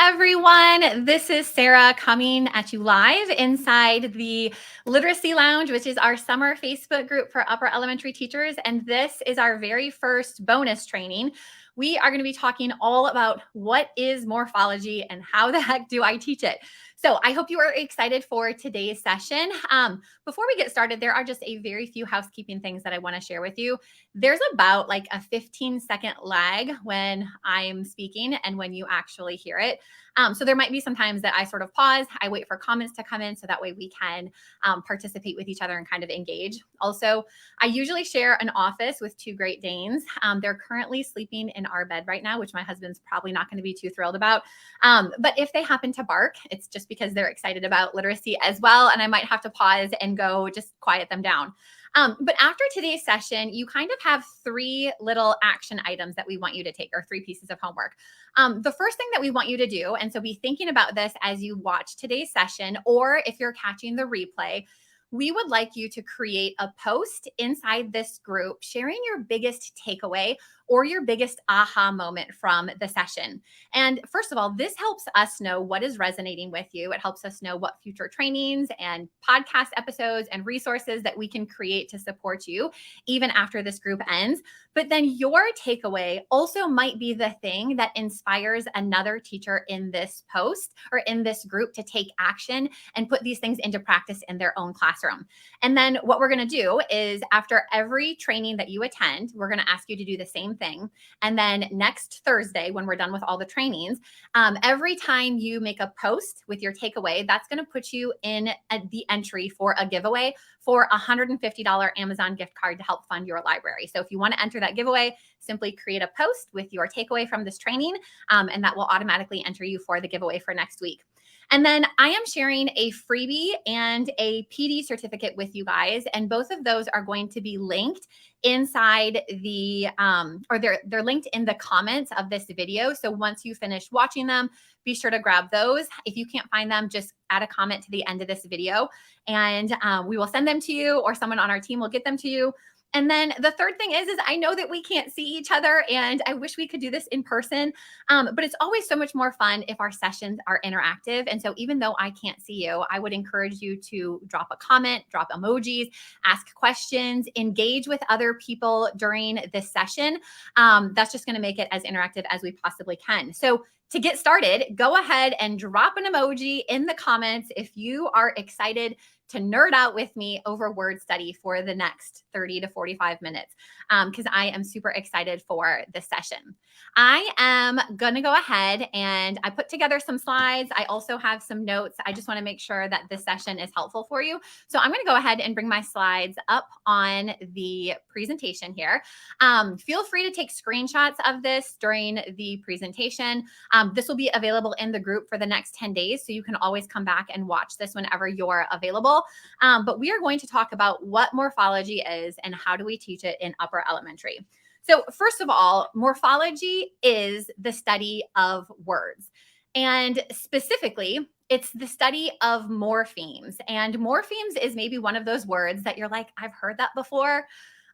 everyone. This is Sarah coming at you live inside the Literacy Lounge, which is our summer Facebook group for upper elementary teachers. And this is our very first bonus training. We are going to be talking all about what is morphology and how the heck do I teach it. So I hope you are excited for today's session. Before we get started, there are just a very few housekeeping things that I want to share with you. There's about like a 15-second lag when I'm speaking and when you actually hear it. So there might be some times that I sort of pause. I wait for comments to come in so that way we can participate with each other and kind of engage. Also, I usually share an office with two Great Danes. They're currently sleeping in our bed right now, which my husband's probably not going to be too thrilled about. But if they happen to bark, it's just because they're excited about literacy as well. And I might have to pause and go just quiet them down. But after today's session, you kind of have three little action items that we want you to take, or three pieces of homework. The first thing that we want you to do, and so be thinking about this as you watch today's session, or if you're catching the replay, we would like you to create a post inside this group sharing your biggest takeaway or your biggest aha moment from the session. And first of all, this helps us know what is resonating with you. It helps us know what future trainings and podcast episodes and resources that we can create to support you even after this group ends. But then your takeaway also might be the thing that inspires another teacher in this post or in this group to take action and put these things into practice in their own classroom. And then what we're going to do is after every training that you attend, we're going to ask you to do the same thing. And then next Thursday, when we're done with all the trainings, every time you make a post with your takeaway, that's going to put you in the entry for a giveaway for a $150 Amazon gift card to help fund your library. So if you want to enter that giveaway, simply create a post with your takeaway from this training, and that will automatically enter you for the giveaway for next week. And then I am sharing a freebie and a PD certificate with you guys. And both of those are going to be linked inside the, or they're linked in the comments of this video. So once you finish watching them, be sure to grab those. If you can't find them, just add a comment to the end of this video and we will send them to you, or someone on our team will get them to you. And then the third thing is I know that we can't see each other and I wish we could do this in person, but it's always so much more fun if our sessions are interactive. And so even though I can't see you, I would encourage you to drop a comment, drop emojis, ask questions, engage with other people during this session. That's just going to make it as interactive as we possibly can. So to get started, go ahead and drop an emoji in the comments if you are excited to nerd out with me over word study for the next 30 to 45 minutes, because I am super excited for this session. I am going to go ahead and I put together some slides. I also have some notes. I just want to make sure that this session is helpful for you. So I'm going to go ahead and bring my slides up on the presentation here. Feel free to take screenshots of this during the presentation. This will be available in the group for the next 10 days, so you can always come back and watch this whenever you're available. But we are going to talk about what morphology is and how do we teach it in upper elementary. So first of all, morphology is the study of words. And specifically, it's the study of morphemes. And morphemes is maybe one of those words that you're like, I've heard that before.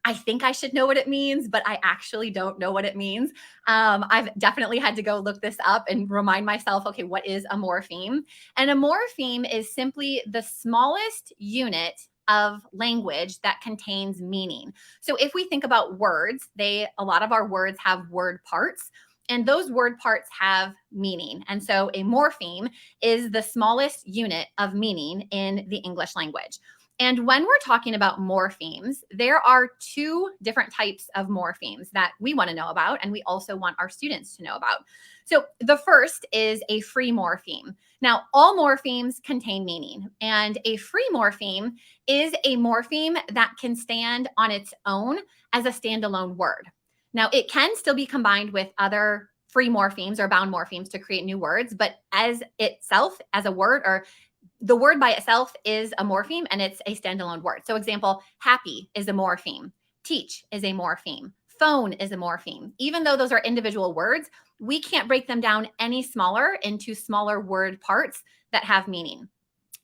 I think I should know what it means, but I actually don't know what it means. I've definitely had to go look this up and remind myself, okay, what is a morpheme? And a morpheme is simply the smallest unit of language that contains meaning. So if we think about words, a lot of our words have word parts, and those word parts have meaning. And so a morpheme is the smallest unit of meaning in the English language. And when we're talking about morphemes, there are two different types of morphemes that we want to know about, and we also want our students to know about. So the first is a free morpheme. Now, all morphemes contain meaning, and a free morpheme is a morpheme that can stand on its own as a standalone word. Now, it can still be combined with other free morphemes or bound morphemes to create new words, but as itself, as a word, or the word by itself is a morpheme and it's a standalone word. So example, happy is a morpheme. Teach is a morpheme. Phone is a morpheme. Even though those are individual words, we can't break them down any smaller into smaller word parts that have meaning.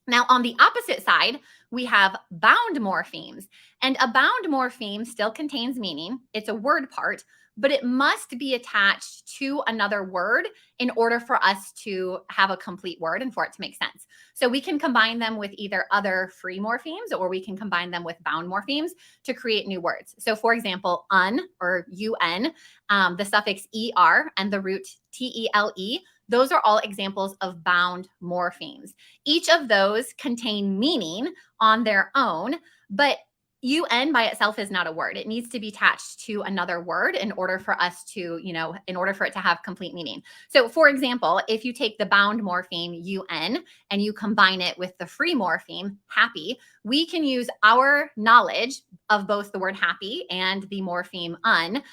Now, on the opposite side, we have bound morphemes. And a bound morpheme still contains meaning. It's a word part, but it must be attached to another word in order for us to have a complete word and for it to make sense. So we can combine them with either other free morphemes or we can combine them with bound morphemes to create new words. So, for example, un or un, the suffix er, and the root tle, those are all examples of bound morphemes. Each of those contain meaning on their own, but un by itself is not a word. It needs to be attached to another word in order for us to, in order for it to have complete meaning. So, for example, if you take the bound morpheme un and you combine it with the free morpheme happy, we can use our knowledge of both the word happy and the morpheme un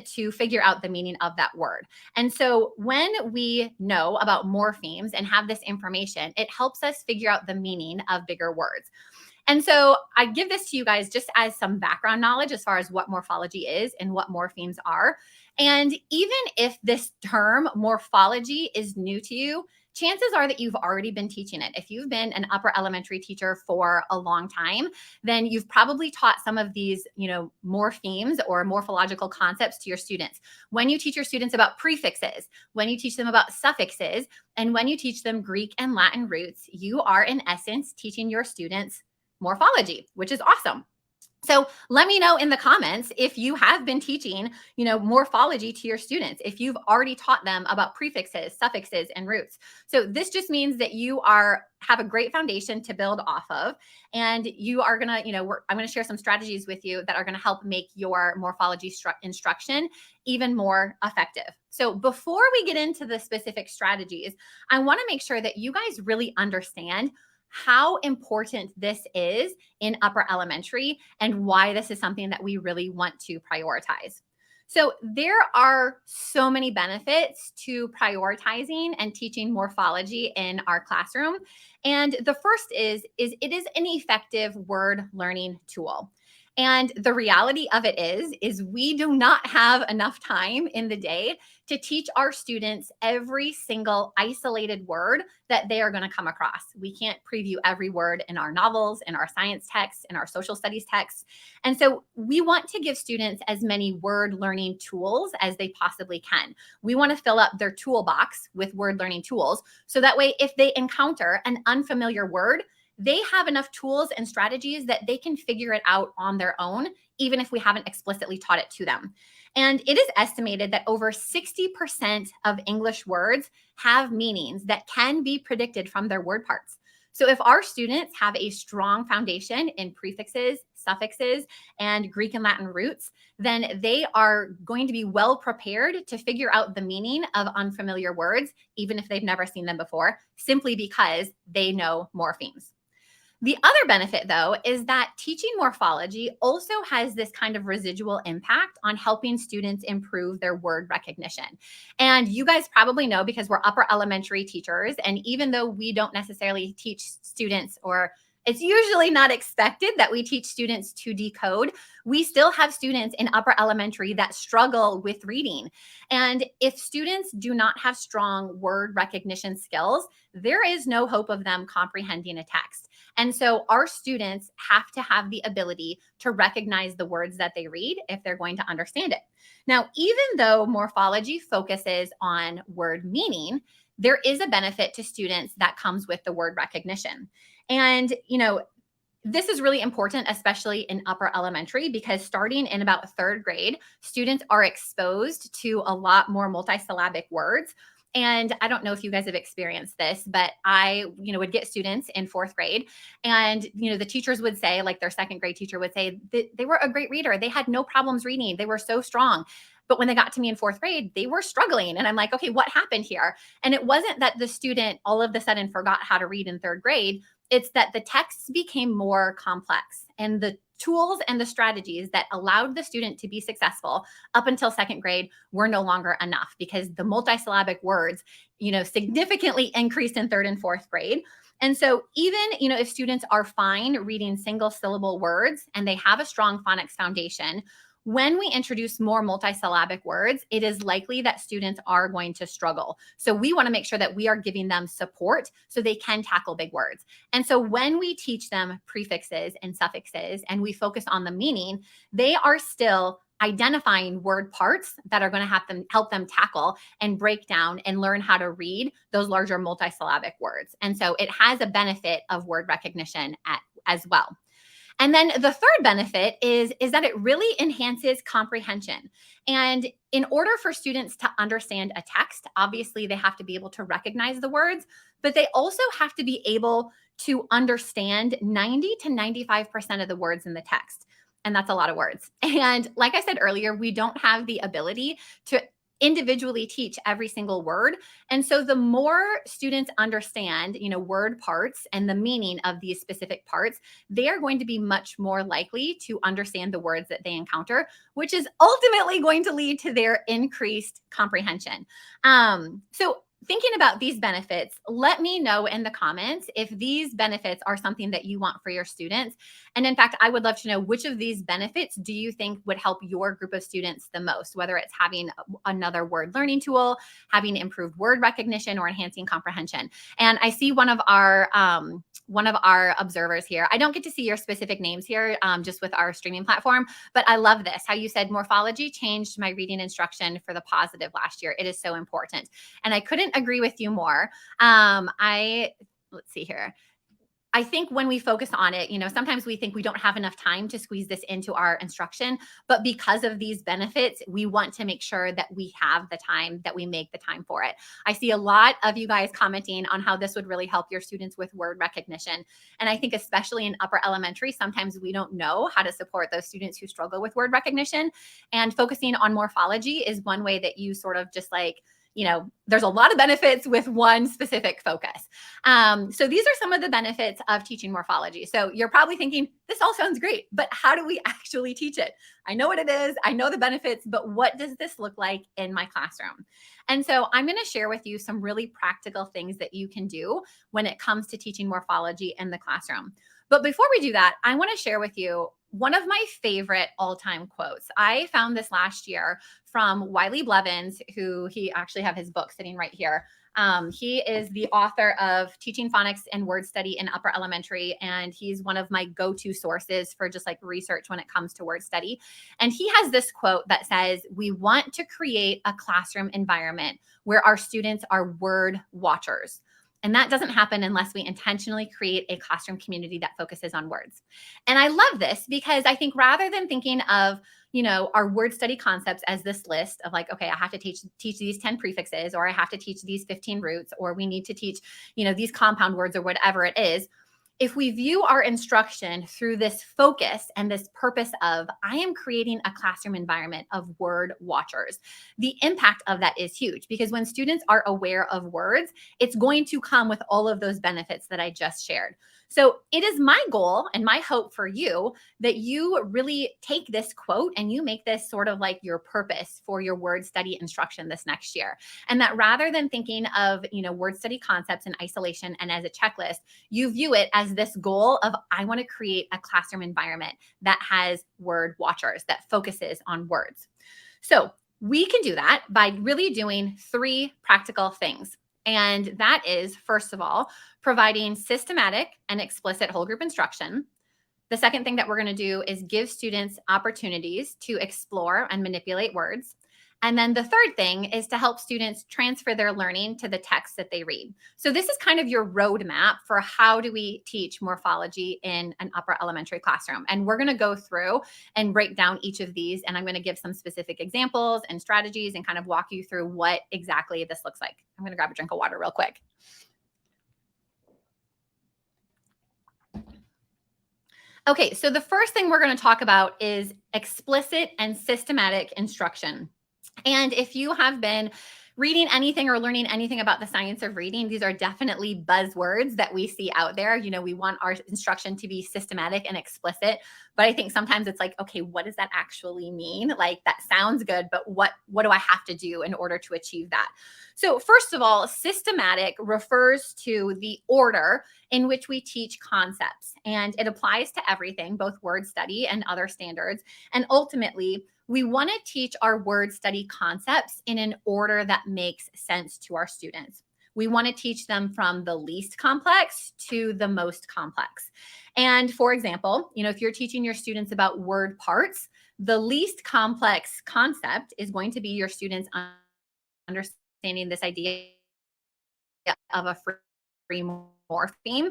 to figure out the meaning of that word. And so when we know about morphemes and have this information, it helps us figure out the meaning of bigger words. And so I give this to you guys just as some background knowledge as far as what morphology is and what morphemes are. And even if this term morphology is new to you, chances are that you've already been teaching it. If you've been an upper elementary teacher for a long time, then you've probably taught some of these, morphemes or morphological concepts to your students. When you teach your students about prefixes, when you teach them about suffixes, and when you teach them Greek and Latin roots, you are in essence teaching your students morphology, which is awesome. So let me know in the comments if you have been teaching, morphology to your students, if you've already taught them about prefixes, suffixes, and roots. So this just means that you have a great foundation to build off of. And you are going to, I'm going to share some strategies with you that are going to help make your morphology instruction even more effective. So before we get into the specific strategies, I want to make sure that you guys really understand how important this is in upper elementary and why this is something that we really want to prioritize. So there are so many benefits to prioritizing and teaching morphology in our classroom. And the first is it is an effective word learning tool. And the reality of it is we do not have enough time in the day to teach our students every single isolated word that they are going to come across. We can't preview every word in our novels, in our science texts, in our social studies texts. And so we want to give students as many word learning tools as they possibly can. We want to fill up their toolbox with word learning tools. So that way, if they encounter an unfamiliar word, they have enough tools and strategies that they can figure it out on their own, even if we haven't explicitly taught it to them. And it is estimated that over 60% of English words have meanings that can be predicted from their word parts. So if our students have a strong foundation in prefixes, suffixes, and Greek and Latin roots, then they are going to be well prepared to figure out the meaning of unfamiliar words, even if they've never seen them before, simply because they know morphemes. The other benefit, though, is that teaching morphology also has this kind of residual impact on helping students improve their word recognition. And you guys probably know because we're upper elementary teachers, and even though we don't necessarily teach students, or it's usually not expected that we teach students to decode, we still have students in upper elementary that struggle with reading. And if students do not have strong word recognition skills, there is no hope of them comprehending a text. And so our students have to have the ability to recognize the words that they read if they're going to understand it. Now, even though morphology focuses on word meaning, there is a benefit to students that comes with the word recognition. And, this is really important, especially in upper elementary, because starting in about third grade, students are exposed to a lot more multisyllabic words. And I don't know if you guys have experienced this, but I, would get students in fourth grade and, the teachers would say, like their second grade teacher would say that they were a great reader. They had no problems reading. They were so strong. But when they got to me in fourth grade, they were struggling. And I'm like, okay, what happened here? And it wasn't that the student all of a sudden forgot how to read in third grade. It's that the texts became more complex and the tools and the strategies that allowed the student to be successful up until second grade were no longer enough because the multisyllabic words, significantly increased in third and fourth grade. And so even, if students are fine reading single syllable words and they have a strong phonics foundation, when we introduce more multisyllabic words, it is likely that students are going to struggle. So we want to make sure that we are giving them support so they can tackle big words. And so when we teach them prefixes and suffixes and we focus on the meaning, they are still identifying word parts that are going to help them tackle and break down and learn how to read those larger multisyllabic words. And so it has a benefit of word recognition as well. And then the third benefit is that it really enhances comprehension. And in order for students to understand a text, obviously they have to be able to recognize the words, but they also have to be able to understand 90 to 95% of the words in the text. And that's a lot of words. And like I said earlier, we don't have the ability to individually teach every single word. And so the more students understand, word parts and the meaning of these specific parts, they are going to be much more likely to understand the words that they encounter, which is ultimately going to lead to their increased comprehension. So thinking about these benefits, let me know in the comments if these benefits are something that you want for your students. And in fact, I would love to know which of these benefits do you think would help your group of students the most, whether it's having another word learning tool, having improved word recognition, or enhancing comprehension. And I see one of our observers here. I don't get to see your specific names here just with our streaming platform, but I love this, how you said Morphology changed my reading instruction for the positive last year. It is so important. And I couldn't agree with you more. Let's see here. I think when we focus on it, sometimes we think we don't have enough time to squeeze this into our instruction, but because of these benefits, we want to make sure that we have the time, that we make the time for it. I see a lot of you guys commenting on how this would really help your students with word recognition. And I think especially in upper elementary, sometimes we don't know how to support those students who struggle with word recognition. And focusing on morphology is one way that you sort of just there's a lot of benefits with one specific focus. So these are some of the benefits of teaching morphology. So you're probably thinking, this all sounds great, but how do we actually teach it? I know what it is, I know the benefits, but what does this look like in my classroom? And so I'm going to share with you some really practical things that you can do when it comes to teaching morphology in the classroom. But before we do that, I want to share with you one of my favorite all-time quotes. I found this last year from Wiley Blevins, who he actually have his book sitting right here. He is the author of Teaching Phonics and Word Study in Upper Elementary, and he's one of my go-to sources for just like research when it comes to word study. And he has this quote that says, "We want to create a classroom environment where our students are word watchers. And that doesn't happen unless we intentionally create a classroom community that focuses on words." And I love this because I think rather than thinking of, our word study concepts as this list of like, okay, I have to teach these 10 prefixes, or I have to teach these 15 roots, or we need to teach, these compound words, or whatever it is. If we view our instruction through this focus and this purpose of, I am creating a classroom environment of word watchers, the impact of that is huge, because when students are aware of words, it's going to come with all of those benefits that I just shared. So it is my goal and my hope for you that you really take this quote and you make this sort of like your purpose for your word study instruction this next year. And that rather than thinking of, word study concepts in isolation and as a checklist, you view it as this goal of, I want to create a classroom environment that has word watchers, that focuses on words. So we can do that by really doing 3 practical things. And that is, first of all, providing systematic and explicit whole group instruction. The second thing that we're going to do is give students opportunities to explore and manipulate words. And then the third thing is to help students transfer their learning to the text that they read. So this is kind of your roadmap for how do we teach morphology in an upper elementary classroom. And we're going to go through and break down each of these. And I'm going to give some specific examples and strategies and kind of walk you through what exactly this looks like. I'm going to grab a drink of water real quick. Okay, so the first thing we're going to talk about is explicit and systematic instruction. And if you have been reading anything or learning anything about the science of reading, these are definitely buzzwords that we see out there. We want our instruction to be systematic and explicit, but I think sometimes it's like, okay, what does that actually mean? Like, that sounds good, but what do I have to do in order to achieve that? So first of all, systematic refers to the order in which we teach concepts, and it applies to everything, both word study and other standards. And ultimately, We want to teach our word study concepts in an order that makes sense to our students. We want to teach them from the least complex to the most complex. And for example, if you're teaching your students about word parts, the least complex concept is going to be your students understanding this idea of a free morpheme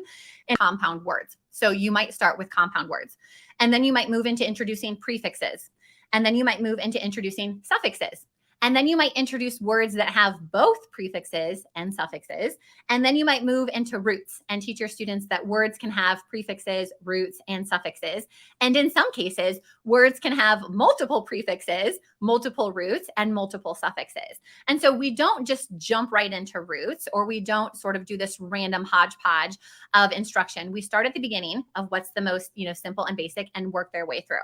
in compound words. So you might start with compound words, and then you might move into introducing prefixes, and then you might move into introducing suffixes. And then you might introduce words that have both prefixes and suffixes. And then you might move into roots and teach your students that words can have prefixes, roots, and suffixes. And in some cases, words can have multiple prefixes, multiple roots, and multiple suffixes. And so we don't just jump right into roots, or we don't sort of do this random hodgepodge of instruction. We start at the beginning of what's the most, simple and basic, and work their way through.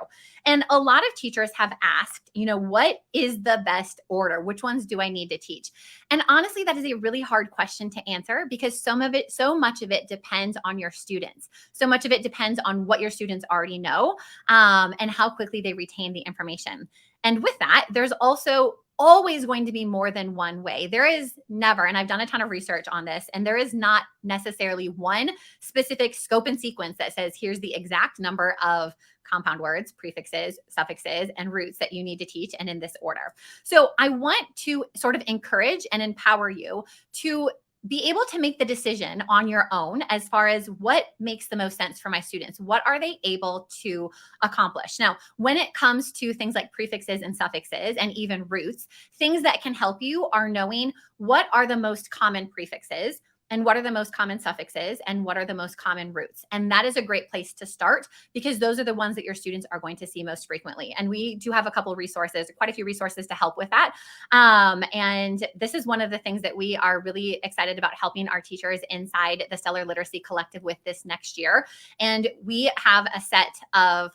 And a lot of teachers have asked, what is the best order? Which ones do I need to teach? And honestly, that is a really hard question to answer, because so much of it depends on your students. So much of it depends on what your students already know, and how quickly they retain the information. And with that, there's also always going to be more than one way. There is never, and I've done a ton of research on this, and there is not necessarily one specific scope and sequence that says here's the exact number of compound words, prefixes, suffixes, and roots that you need to teach, and in this order. So I want to sort of encourage and empower you to be able to make the decision on your own as far as what makes the most sense for my students. What are they able to accomplish? Now, when it comes to things like prefixes and suffixes and even roots, things that can help you are knowing what are the most common prefixes, and what are the most common suffixes, and what are the most common roots. And that is a great place to start, because those are the ones that your students are going to see most frequently. And we do have a couple of resources, quite a few resources to help with that. And this is one of the things that we are really excited about helping our teachers inside the Stellar Literacy Collective with this next year. And we have a set of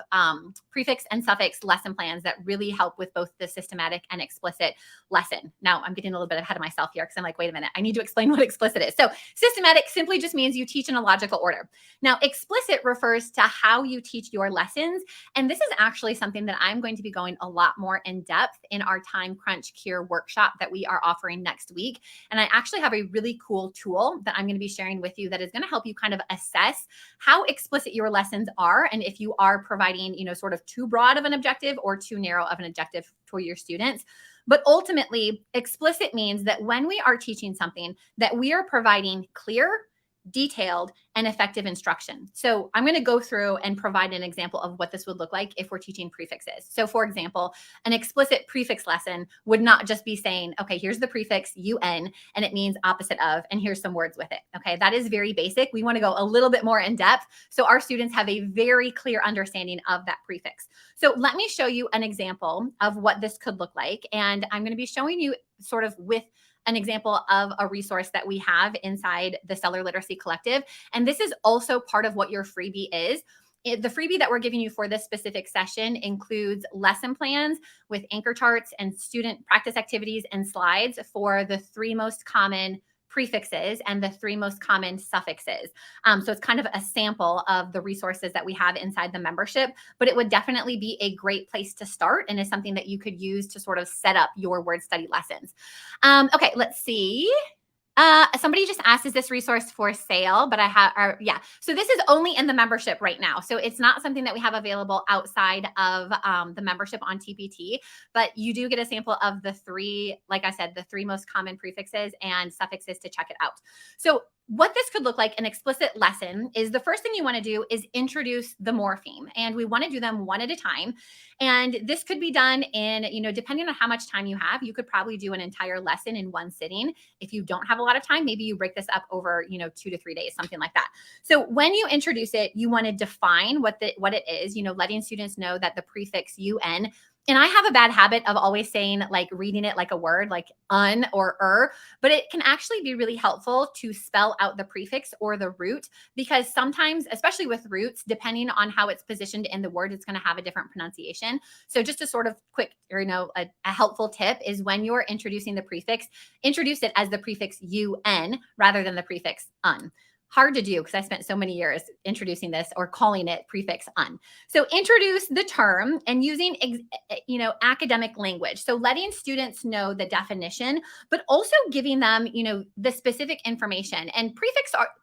prefix and suffix lesson plans that really help with both the systematic and explicit lesson. Now, I'm getting a little bit ahead of myself here, because I'm like, wait a minute, I need to explain what explicit is. So systematic simply just means you teach in a logical order. Now, explicit refers to how you teach your lessons. And this is actually something that I'm going to be going a lot more in depth in our Time Crunch Cure workshop that we are offering next week. And I actually have a really cool tool that I'm going to be sharing with you that is going to help you kind of assess how explicit your lessons are, and if you are providing, sort of too broad of an objective or too narrow of an objective for your students. But ultimately, explicit means that when we are teaching something, that we are providing clear, detailed, and effective instruction. So I'm going to go through and provide an example of what this would look like if we're teaching prefixes. So for example, an explicit prefix lesson would not just be saying, okay, here's the prefix UN, and it means opposite of, and here's some words with it. Okay, that is very basic. We want to go a little bit more in depth so our students have a very clear understanding of that prefix. So let me show you an example of what this could look like. And I'm going to be showing you sort of with an example of a resource that we have inside the Stellar Literacy Collective. And this is also part of what your freebie is. The freebie that we're giving you for this specific session includes lesson plans with anchor charts and student practice activities and slides for the 3 most common prefixes and the 3 most common suffixes. So it's kind of a sample of the resources that we have inside the membership, but it would definitely be a great place to start, and is something that you could use to sort of set up your word study lessons. Okay, let's see. Somebody just asked, is this resource for sale? But yeah. So this is only in the membership right now. So it's not something that we have available outside of the membership on TPT, but you do get a sample of the 3, like I said, the 3 most common prefixes and suffixes to check it out. So what this could look like, an explicit lesson, is the first thing you want to do is introduce the morpheme. And we want to do them one at a time. And this could be done in, depending on how much time you have, you could probably do an entire lesson in one sitting. If you don't have a lot of time, maybe you break this up over, 2 to 3 days, something like that. So when you introduce it, you want to define what it is, letting students know that the prefix UN. And I have a bad habit of always saying, like, reading it like a word, like un or but it can actually be really helpful to spell out the prefix or the root, because sometimes, especially with roots, depending on how it's positioned in the word, it's going to have a different pronunciation. So just a sort of quick, a helpful tip is, when you're introducing the prefix, introduce it as the prefix UN rather than the prefix un. hard to do because I spent so many years introducing this or calling it prefix un. So introduce the term and using academic language. So letting students know the definition, but also giving them the specific information. And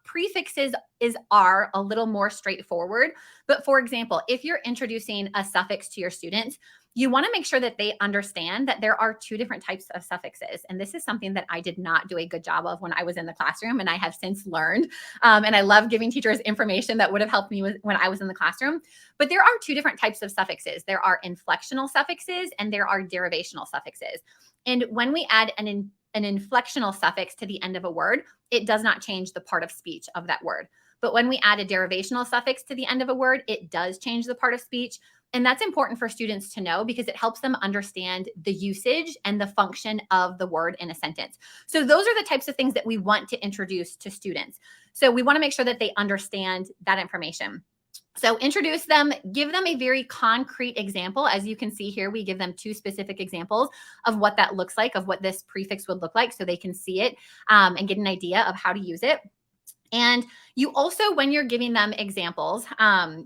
prefixes are a little more straightforward. But for example, if you're introducing a suffix to your students, you want to make sure that they understand that there are two different types of suffixes. And this is something that I did not do a good job of when I was in the classroom, and I have since learned. And I love giving teachers information that would have helped me when I was in the classroom. But there are two different types of suffixes. There are inflectional suffixes and there are derivational suffixes. And when we add an inflectional suffix to the end of a word, it does not change the part of speech of that word. But when we add a derivational suffix to the end of a word, it does change the part of speech. And that's important for students to know because it helps them understand the usage and the function of the word in a sentence. So those are the types of things that we want to introduce to students. So we want to make sure that they understand that information. So introduce them, give them a very concrete example. As you can see here, we give them two specific examples of what that looks like, of what this prefix would look like so they can see it and get an idea of how to use it. And you also, when you're giving them examples,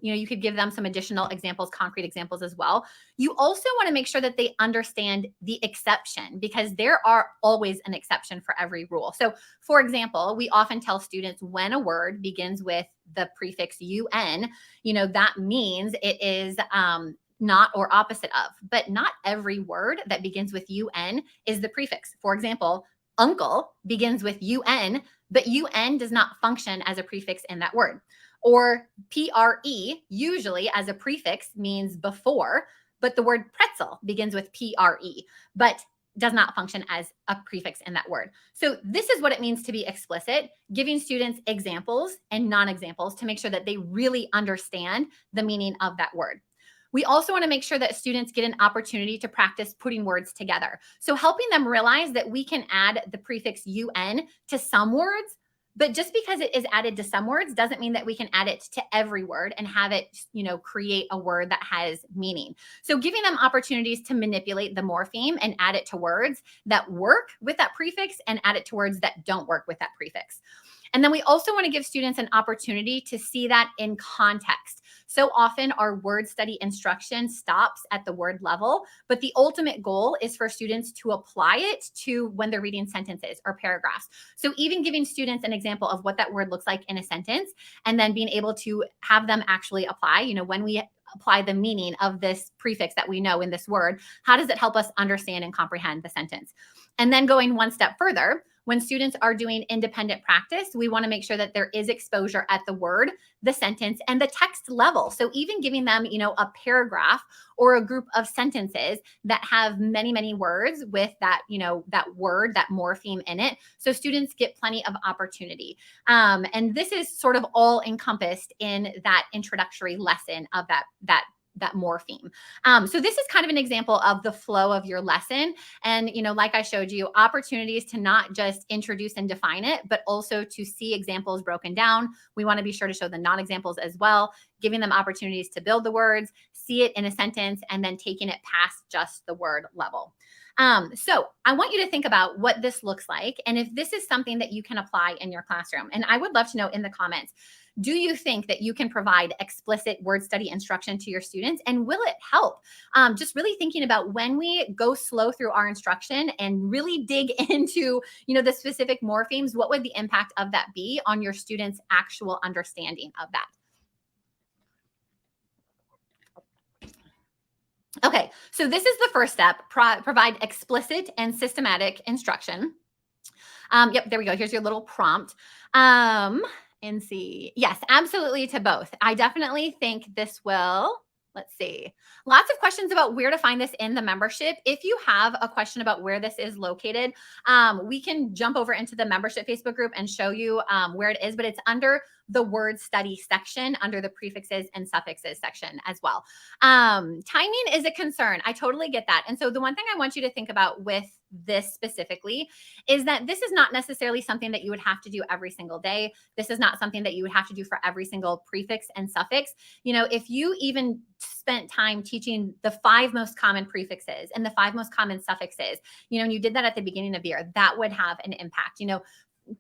you could give them some additional examples, concrete examples as well. You also want to make sure that they understand the exception because there are always an exception for every rule. So for example, we often tell students when a word begins with the prefix un, that means it is not or opposite of, but not every word that begins with un is the prefix. For example, uncle begins with un, but un does not function as a prefix in that word. Or pre, usually as a prefix means before, but the word pretzel begins with pre, but does not function as a prefix in that word. So this is what it means to be explicit, giving students examples and non-examples to make sure that they really understand the meaning of that word. We also want to make sure that students get an opportunity to practice putting words together. So helping them realize that we can add the prefix un to some words, but just because it is added to some words doesn't mean that we can add it to every word and have it, create a word that has meaning. So giving them opportunities to manipulate the morpheme and add it to words that work with that prefix and add it to words that don't work with that prefix. And then we also want to give students an opportunity to see that in context. So often our word study instruction stops at the word level, but the ultimate goal is for students to apply it to when they're reading sentences or paragraphs. So even giving students an example of what that word looks like in a sentence and then being able to have them actually apply, when we apply the meaning of this prefix that we know in this word, how does it help us understand and comprehend the sentence? And then going one step further, when students are doing independent practice, we want to make sure that there is exposure at the word, the sentence, and the text level. So even giving them, a paragraph or a group of sentences that have many, many words with that, that word, that morpheme in it. So students get plenty of opportunity. And this is sort of all encompassed in that introductory lesson of that morpheme. So this is kind of an example of the flow of your lesson. And, like I showed you, opportunities to not just introduce and define it, but also to see examples broken down. We want to be sure to show the non-examples as well, giving them opportunities to build the words, see it in a sentence, and then taking it past just the word level. So I want you to think about what this looks like and if this is something that you can apply in your classroom. And I would love to know in the comments, do you think that you can provide explicit word study instruction to your students? And will it help? Just really thinking about when we go slow through our instruction and really dig into, the specific morphemes, what would the impact of that be on your students' actual understanding of that? Okay, so this is the first step, provide explicit and systematic instruction. Yep, there we go. Here's your little prompt. And see. Yes, absolutely to both. I definitely think this will, let's see, lots of questions about where to find this in the membership. If you have a question about where this is located, we can jump over into the membership Facebook group and show you where it is, but it's under the word study section under the prefixes and suffixes section as well. Timing is a concern. I totally get that. And so the one thing I want you to think about with this specifically is that this is not necessarily something that you would have to do every single day. This is not something that you would have to do for every single prefix and suffix. If you even spent time teaching the 5 most common prefixes and the 5 most common suffixes, and you did that at the beginning of the year, that would have an impact.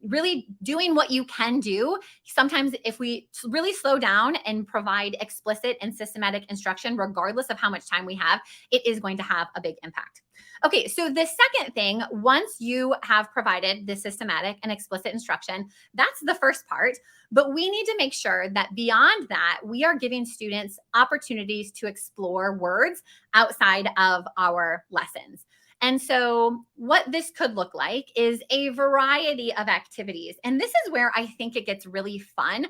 really doing what you can do. Sometimes if we really slow down and provide explicit and systematic instruction, regardless of how much time we have, it is going to have a big impact. Okay, so the second thing, once you have provided the systematic and explicit instruction, that's the first part. But we need to make sure that beyond that, we are giving students opportunities to explore words outside of our lessons. And so, what this could look like is a variety of activities. And this is where I think it gets really fun,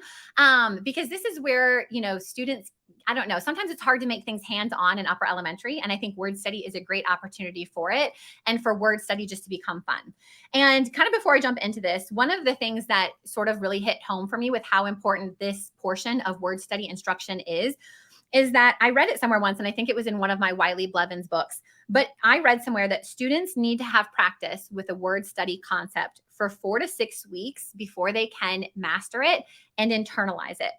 because this is where, students, I don't know, sometimes it's hard to make things hands on in upper elementary. And I think word study is a great opportunity for it and for word study just to become fun. And kind of before I jump into this, one of the things that sort of really hit home for me with how important this portion of word study instruction is that I read it somewhere once, and I think it was in one of my Wiley Blevins books, but I read somewhere that students need to have practice with a word study concept for 4 to 6 weeks before they can master it and internalize it.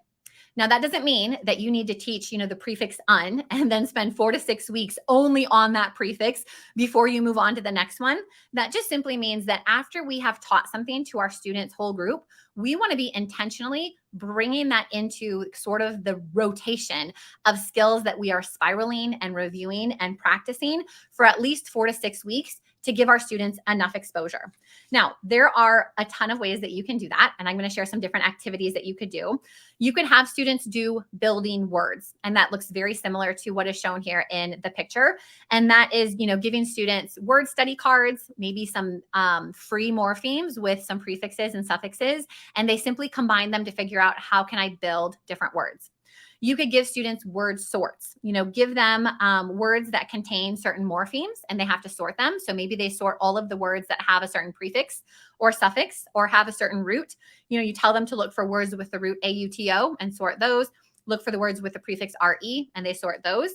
Now, that doesn't mean that you need to teach, the prefix un and then spend 4 to 6 weeks only on that prefix before you move on to the next one. That just simply means that after we have taught something to our students' whole group, we want to be intentionally bringing that into sort of the rotation of skills that we are spiraling and reviewing and practicing for at least 4 to 6 weeks to give our students enough exposure. Now, there are a ton of ways that you can do that, and I'm going to share some different activities that you could do. You could have students do building words, and that looks very similar to what is shown here in the picture. And that is, giving students word study cards, maybe some free morphemes with some prefixes and suffixes, and they simply combine them to figure out how can I build different words. You could give students word sorts, give them words that contain certain morphemes and they have to sort them. So maybe they sort all of the words that have a certain prefix or suffix or have a certain root. You tell them to look for words with the root AUTO and sort those. Look for the words with the prefix RE and they sort those.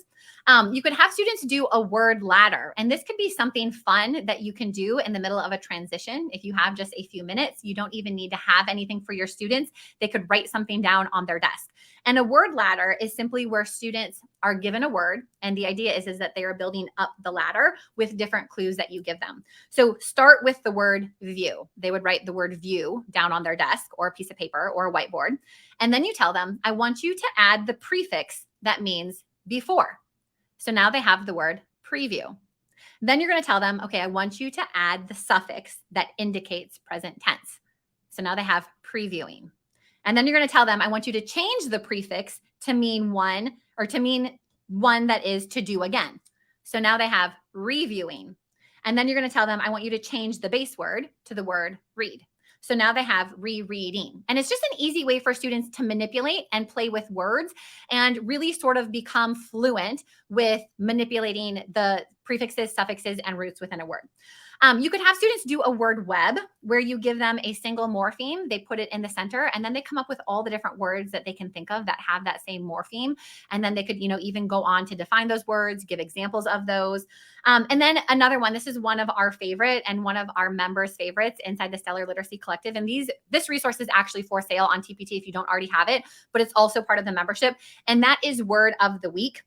You could have students do a word ladder. And this could be something fun that you can do in the middle of a transition. If you have just a few minutes, you don't even need to have anything for your students. They could write something down on their desk. And a word ladder is simply where students are given a word. And the idea is that they are building up the ladder with different clues that you give them. So start with the word view. They would write the word view down on their desk or a piece of paper or a whiteboard. And then you tell them, I want you to add the prefix that means before. So now they have the word preview. Then you're going to tell them, okay, I want you to add the suffix that indicates present tense. So now they have previewing. And then you're going to tell them, I want you to change the prefix to mean one that is to do again. So now they have reviewing. And then you're going to tell them, I want you to change the base word to the word read. So now they have rereading. And it's just an easy way for students to manipulate and play with words and really sort of become fluent with manipulating the prefixes, suffixes, and roots within a word. You could have students do a word web where you give them a single morpheme, they put it in the center, and then they come up with all the different words that they can think of that have that same morpheme. And then they could, even go on to define those words, give examples of those. And then another one, this is one of our favorite and one of our members' favorites inside the Stellar Literacy Collective. And this resource is actually for sale on TPT if you don't already have it, but it's also part of the membership. And that is Word of the Week.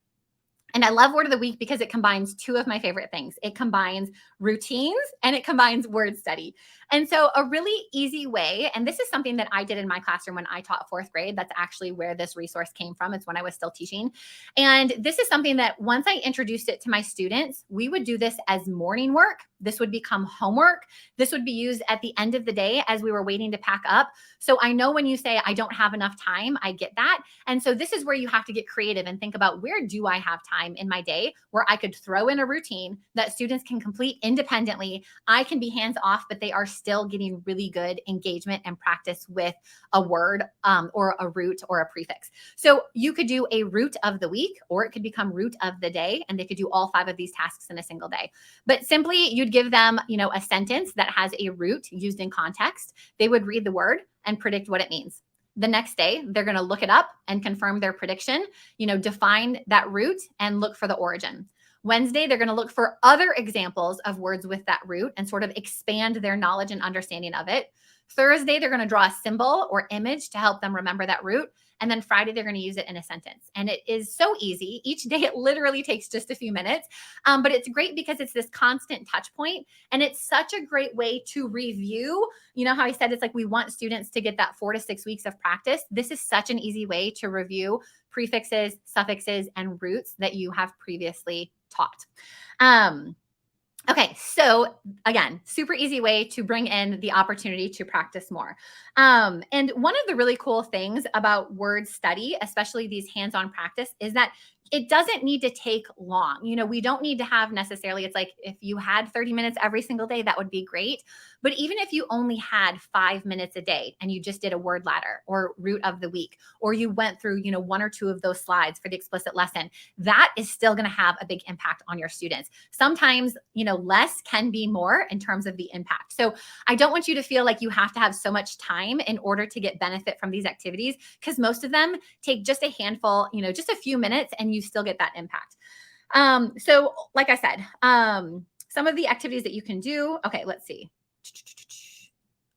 And I love Word of the Week because it combines two of my favorite things. It combines routines and it combines word study. And so a really easy way, and this is something that I did in my classroom when I taught 4th grade. That's actually where this resource came from. It's when I was still teaching. And this is something that once I introduced it to my students, we would do this as morning work. This would become homework. This would be used at the end of the day as we were waiting to pack up. So I know when you say, I don't have enough time, I get that. And so this is where you have to get creative and think about, where do I have time in my day where I could throw in a routine that students can complete independently. I can be hands off, but they are still getting really good engagement and practice with a word or a root or a prefix. So you could do a root of the week, or it could become root of the day, and they could do all 5 of these tasks in a single day. But simply you'd give them, a sentence that has a root used in context. They would read the word and predict what it means. The next day, they're going to look it up and confirm their prediction, define that root and look for the origin. Wednesday, they're going to look for other examples of words with that root and sort of expand their knowledge and understanding of it. Thursday, they're going to draw a symbol or image to help them remember that root. And then Friday, they're going to use it in a sentence. And it is so easy. Each day, it literally takes just a few minutes. But it's great because it's this constant touch point. And it's such a great way to review. You know how I said it's like we want students to get that 4 to 6 weeks of practice. This is such an easy way to review prefixes, suffixes, and roots that you have previously taught. Okay, so again, super easy way to bring in the opportunity to practice more. And one of the really cool things about word study, especially these hands-on practice, is that it doesn't need to take long. You know, we don't need to have necessarily, it's like if you had 30 minutes every single day, that would be great. But even if you only had 5 minutes a day and you just did a word ladder or root of the week, or you went through, you know, 1 or 2 of those slides for the explicit lesson, that is still going to have a big impact on your students. Sometimes, you know, less can be more in terms of the impact. So I don't want you to feel like you have to have so much time in order to get benefit from these activities, because most of them take just a handful, you know, just a few minutes, and you still get that impact. So like I said, some of the activities that you can do. Okay, let's see.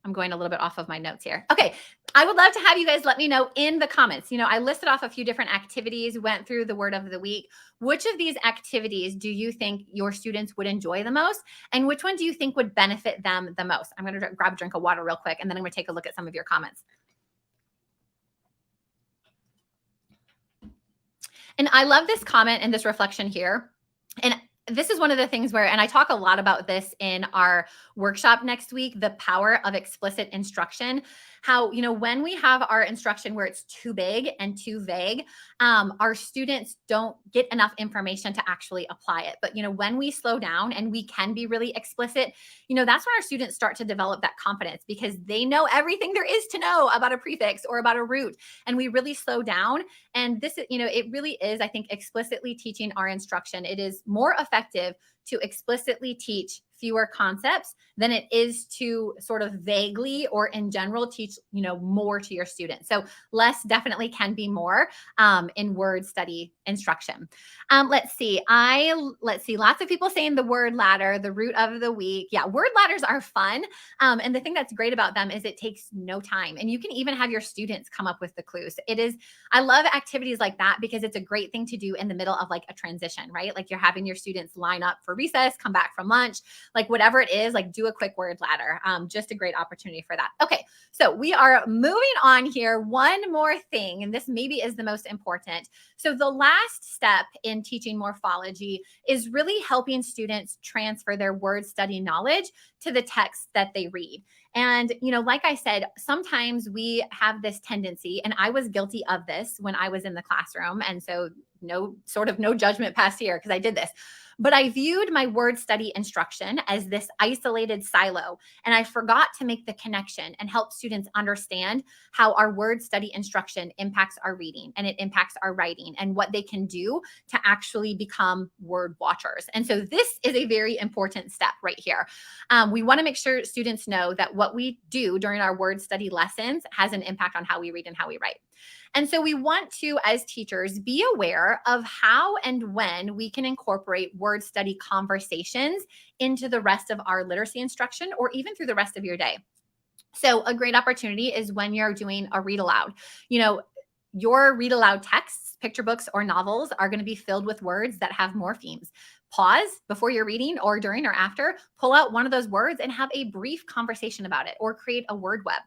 I'm going a little bit off of my notes here. Okay, I would love to have you guys let me know in the comments. You know, I listed off a few different activities, went through the word of the week. Which of these activities do you think your students would enjoy the most? And which one do you think would benefit them the most? I'm going to grab a drink of water real quick, and then I'm going to take a look at some of your comments. And I love this comment and this reflection here. And this is one of the things where, and I talk a lot about this in our workshop next week, the power of explicit instruction. How, you know, when we have our instruction where it's too big and too vague, our students don't get enough information to actually apply it. But, you know, when we slow down and we can be really explicit, you know, that's when our students start to develop that confidence, because they know everything there is to know about a prefix or about a root. And we really slow down. And this, you know, it really is, I think, explicitly teaching our instruction. It is more effective to explicitly teach fewer concepts than it is to sort of vaguely or in general teach, you know, more to your students. So less definitely can be more in word study instruction. Let's see. Lots of people saying the word ladder, the root of the week. Yeah, word ladders are fun. And the thing that's great about them is it takes no time. And you can even have your students come up with the clues. I love activities like that because it's a great thing to do in the middle of like a transition, right? Like you're having your students line up for recess, come back from lunch, like whatever it is, like do a quick word ladder. Just a great opportunity for that. Okay, so we are moving on here. One more thing, and this maybe is the most important. So the last step in teaching morphology is really helping students transfer their word study knowledge to the text that they read. And, you know, like I said, sometimes we have this tendency, and I was guilty of this when I was in the classroom. And so no judgment passed here because I did this. But I viewed my word study instruction as this isolated silo, and I forgot to make the connection and help students understand how our word study instruction impacts our reading and it impacts our writing and what they can do to actually become word watchers. And so this is a very important step right here. We want to make sure students know that what we do during our word study lessons has an impact on how we read and how we write. And so we want to, as teachers, be aware of how and when we can incorporate word study conversations into the rest of our literacy instruction or even through the rest of your day. So a great opportunity is when you're doing a read aloud. You know, your read aloud texts, picture books, or novels are going to be filled with words that have morphemes. Pause before you're reading or during or after, pull out one of those words and have a brief conversation about it or create a word web.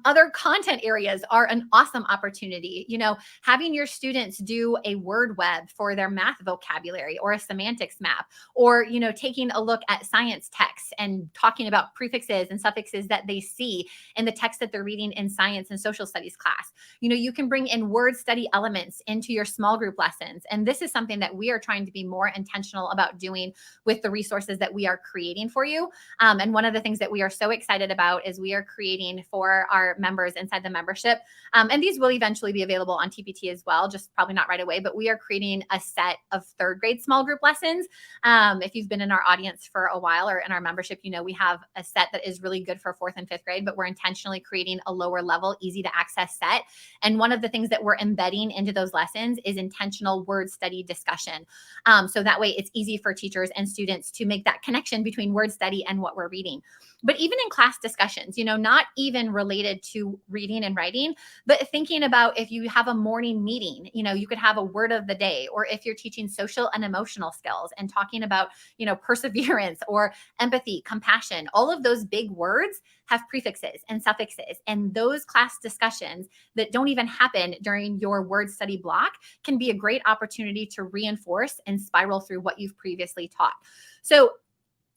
Other content areas are an awesome opportunity. You know, having your students do a word web for their math vocabulary or a semantics map, or, you know, taking a look at science texts and talking about prefixes and suffixes that they see in the text that they're reading in science and social studies class. You know, you can bring in word study elements into your small group lessons. And this is something that we are trying to be more intentional about doing with the resources that we are creating for you. And one of the things that we are so excited about is we are creating for our members inside the membership. And these will eventually be available on TPT as well, just probably not right away, but we are creating a set of third grade small group lessons. If you've been in our audience for a while or in our membership, you know we have a set that is really good for 4th and 5th grade, but we're intentionally creating a lower level, easy to access set. And one of the things that we're embedding into those lessons is intentional word study discussion. So that way it's easy for teachers and students to make that connection between word study and what we're reading. But even in class discussions, you know, not even related to reading and writing, but thinking about if you have a morning meeting, you know, you could have a word of the day, or if you're teaching social and emotional skills and talking about, you know, perseverance or empathy, compassion, all of those big words have prefixes and suffixes. And those class discussions that don't even happen during your word study block can be a great opportunity to reinforce and spiral through what you've previously taught. So,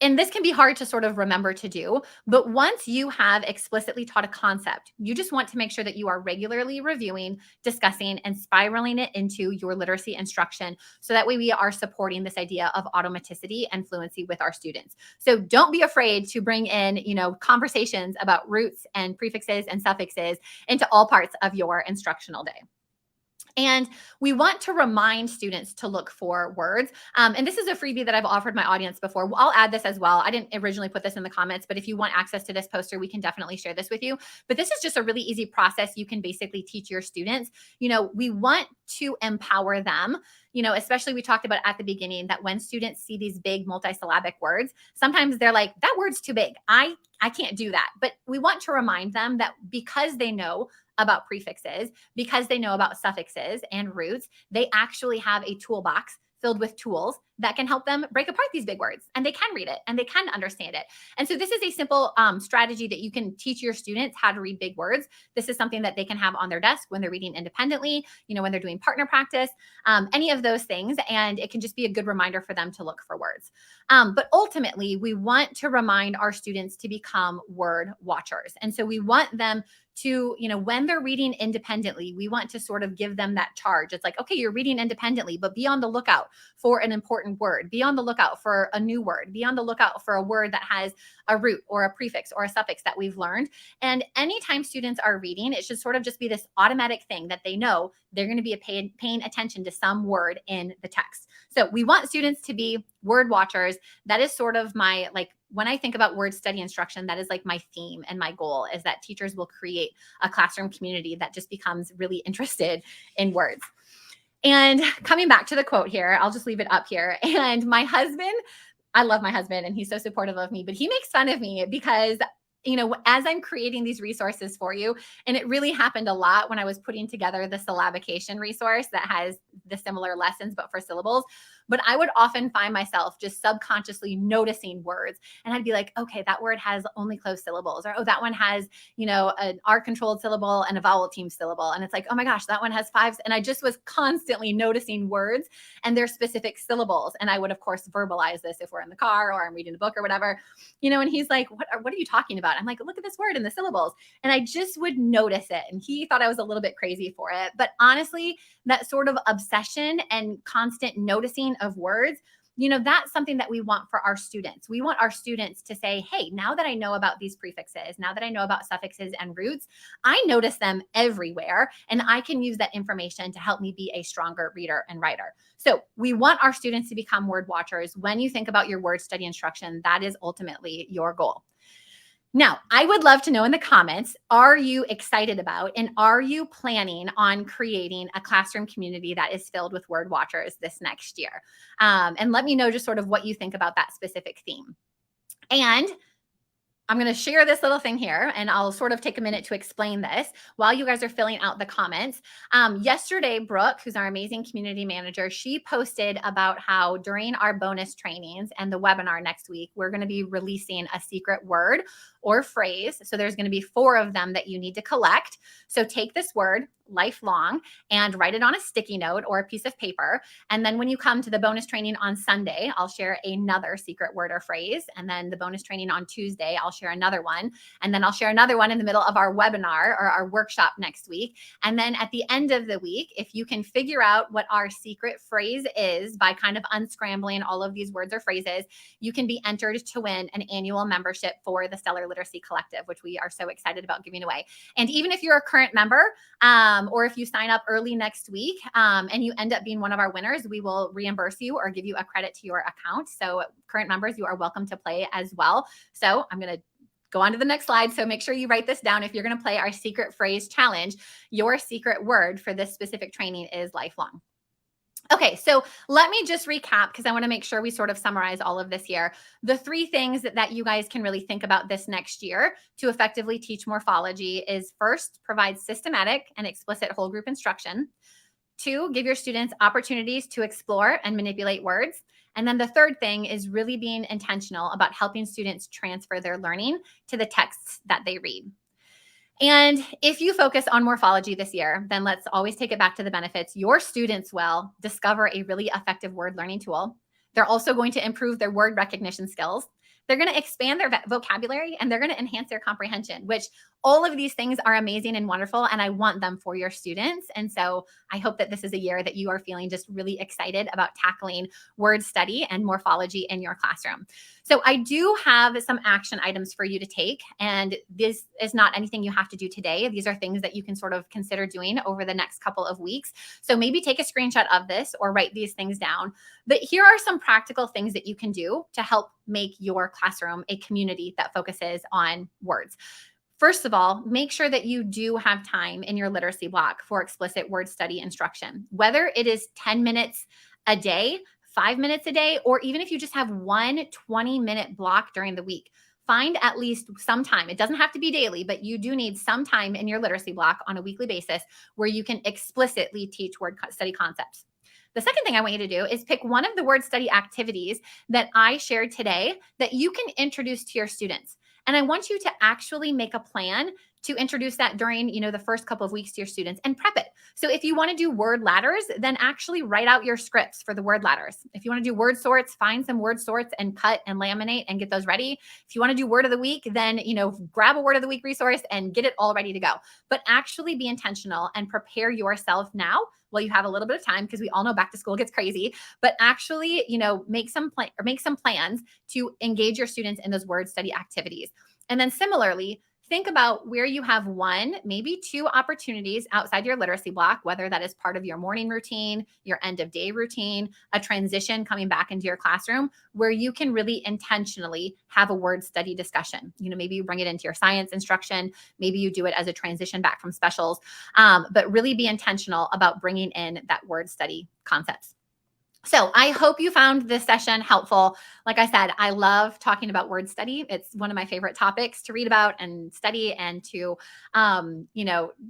and this can be hard to sort of remember to do, but once you have explicitly taught a concept, you just want to make sure that you are regularly reviewing, discussing, and spiraling it into your literacy instruction. So that way we are supporting this idea of automaticity and fluency with our students. So don't be afraid to bring in, you know, conversations about roots and prefixes and suffixes into all parts of your instructional day. And we want to remind students to look for words. And this is a freebie that I've offered my audience before. I'll add this as well. I didn't originally put this in the comments, but if you want access to this poster, we can definitely share this with you. But this is just a really easy process you can basically teach your students. You know, we want to empower them. You know, especially we talked about at the beginning that when students see these big multisyllabic words, sometimes they're like, that word's too big. I can't do that. But we want to remind them that because they know about prefixes, because they know about suffixes and roots, they actually have a toolbox filled with tools that can help them break apart these big words, and they can read it and they can understand it. And so this is a simple strategy that you can teach your students how to read big words. This is something that they can have on their desk when they're reading independently, you know, when they're doing partner practice, any of those things. And it can just be a good reminder for them to look for words. But ultimately, we want to remind our students to become word watchers. And so we want them to, you know, when they're reading independently, we want to sort of give them that charge. It's like, okay, you're reading independently, but be on the lookout for an important word. Be on the lookout for a new word. Be on the lookout for a word that has a root or a prefix or a suffix that we've learned. And anytime students are reading, it should sort of just be this automatic thing that they know they're going to be paying attention to some word in the text. So we want students to be word watchers. That is sort of my, like, when I think about word study instruction, that is like my theme and my goal is that teachers will create a classroom community that just becomes really interested in words. And coming back to the quote here, I'll just leave it up here. And my husband, I love my husband and he's so supportive of me, but he makes fun of me because, you know, as I'm creating these resources for you, and it really happened a lot when I was putting together the syllabication resource that has the similar lessons, but for syllables. But I would often find myself just subconsciously noticing words. And I'd be like, okay, that word has only closed syllables. Or, oh, that one has, you know, an R controlled syllable and a vowel team syllable. And it's like, oh my gosh, that one has 5. And I just was constantly noticing words and their specific syllables. And I would, of course, verbalize this if we're in the car or I'm reading a book or whatever, you know, and he's like, what are you talking about? I'm like, look at this word in the syllables. And I just would notice it. And he thought I was a little bit crazy for it. But honestly, that sort of obsession and constant noticing of words, you know, that's something that we want for our students. We want our students to say, hey, now that I know about these prefixes, now that I know about suffixes and roots, I notice them everywhere. And I can use that information to help me be a stronger reader and writer. So we want our students to become word watchers. When you think about your word study instruction, that is ultimately your goal. Now, I would love to know in the comments, are you excited about and are you planning on creating a classroom community that is filled with word watchers this next year? And let me know just sort of what you think about that specific theme. And I'm going to share this little thing here and I'll sort of take a minute to explain this while you guys are filling out the comments. Yesterday, Brooke, who's our amazing community manager, she posted about how during our bonus trainings and the webinar next week, we're going to be releasing a secret word or phrase. So there's going to be 4 of them that you need to collect. So take this word, lifelong and write it on a sticky note or a piece of paper. And then when you come to the bonus training on Sunday, I'll share another secret word or phrase. And then the bonus training on Tuesday, I'll share another one. And then I'll share another one in the middle of our webinar or our workshop next week. And then at the end of the week, if you can figure out what our secret phrase is by kind of unscrambling all of these words or phrases, you can be entered to win an annual membership for the Stellar Literacy Collective, which we are so excited about giving away. And even if you're a current member, or if you sign up early next week and you end up being one of our winners, we will reimburse you or give you a credit to your account. So current members, you are welcome to play as well. So I'm going to go on to the next slide. So make sure you write this down. If you're going to play our secret phrase challenge, your secret word for this specific training is lifelong. Okay, so let me just recap because I want to make sure we sort of summarize all of this here. The three things that you guys can really think about this next year to effectively teach morphology is first, provide systematic and explicit whole group instruction. Two, give your students opportunities to explore and manipulate words. And then the third thing is really being intentional about helping students transfer their learning to the texts that they read. And if you focus on morphology this year, then let's always take it back to the benefits. Your students will discover a really effective word learning tool. They're also going to improve their word recognition skills. They're going to expand their vocabulary and they're going to enhance their comprehension, which all of these things are amazing and wonderful. And I want them for your students. And so I hope that this is a year that you are feeling just really excited about tackling word study and morphology in your classroom. So I do have some action items for you to take. And this is not anything you have to do today. These are things that you can sort of consider doing over the next couple of weeks. So maybe take a screenshot of this or write these things down. But here are some practical things that you can do to help make your classroom a community that focuses on words. First of all, make sure that you do have time in your literacy block for explicit word study instruction, whether it is 10 minutes a day, 5 minutes a day, or even if you just have one 20-minute block during the week. Find at least some time. It doesn't have to be daily, but you do need some time in your literacy block on a weekly basis where you can explicitly teach word study concepts. The second thing I want you to do is pick one of the word study activities that I shared today that you can introduce to your students. And I want you to actually make a plan to introduce that during, the first couple of weeks to your students and prep it. So if you want to do word ladders, then actually write out your scripts for the word ladders. If you want to do word sorts, find some word sorts and cut and laminate and get those ready. If you want to do word of the week, then, grab a word of the week resource and get it all ready to go. But actually be intentional and prepare yourself now. Well, you have a little bit of time because we all know back to school gets crazy, but actually, make some plans to engage your students in those word study activities. And then similarly, think about where you have one, maybe two opportunities outside your literacy block, whether that is part of your morning routine, your end of day routine, a transition coming back into your classroom, where you can really intentionally have a word study discussion. Maybe you bring it into your science instruction, maybe you do it as a transition back from specials, but really be intentional about bringing in that word study concepts. So I hope you found this session helpful. Like I said, I love talking about word study. It's one of my favorite topics to read about and study and to,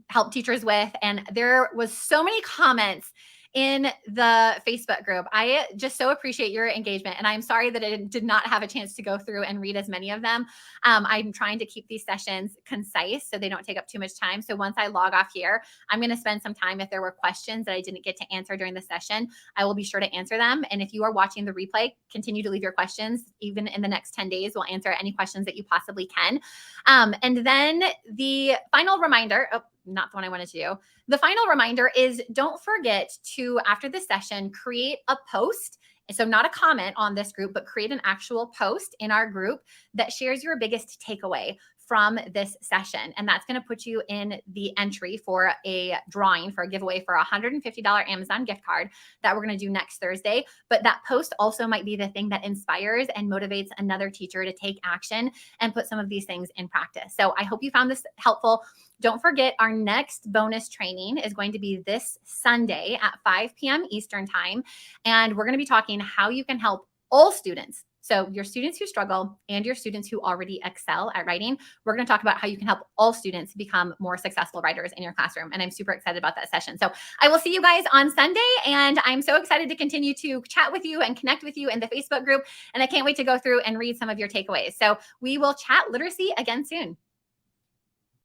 help teachers with. And there was so many comments in the Facebook group. I just so appreciate your engagement. And I'm sorry that I did not have a chance to go through and read as many of them. I'm trying to keep these sessions concise so they don't take up too much time. So once I log off here, I'm going to spend some time. If there were questions that I didn't get to answer during the session, I will be sure to answer them. And if you are watching the replay, continue to leave your questions. Even in the next 10 days, we'll answer any questions that you possibly can. And then the final reminder, not the one I wanted to do. The final reminder is don't forget to, after this session, create a post. So not a comment on this group, but create an actual post in our group that shares your biggest takeaway from this session. And that's going to put you in the entry for a drawing for a giveaway for a $150 Amazon gift card that we're going to do next Thursday. But that post also might be the thing that inspires and motivates another teacher to take action and put some of these things in practice. So I hope you found this helpful. Don't forget, our next bonus training is going to be this Sunday at 5 p.m. Eastern time. And we're going to be talking how you can help all students. So your students who struggle and your students who already excel at writing, we're going to talk about how you can help all students become more successful writers in your classroom. And I'm super excited about that session. So I will see you guys on Sunday. And I'm so excited to continue to chat with you and connect with you in the Facebook group. And I can't wait to go through and read some of your takeaways. So we will chat literacy again soon.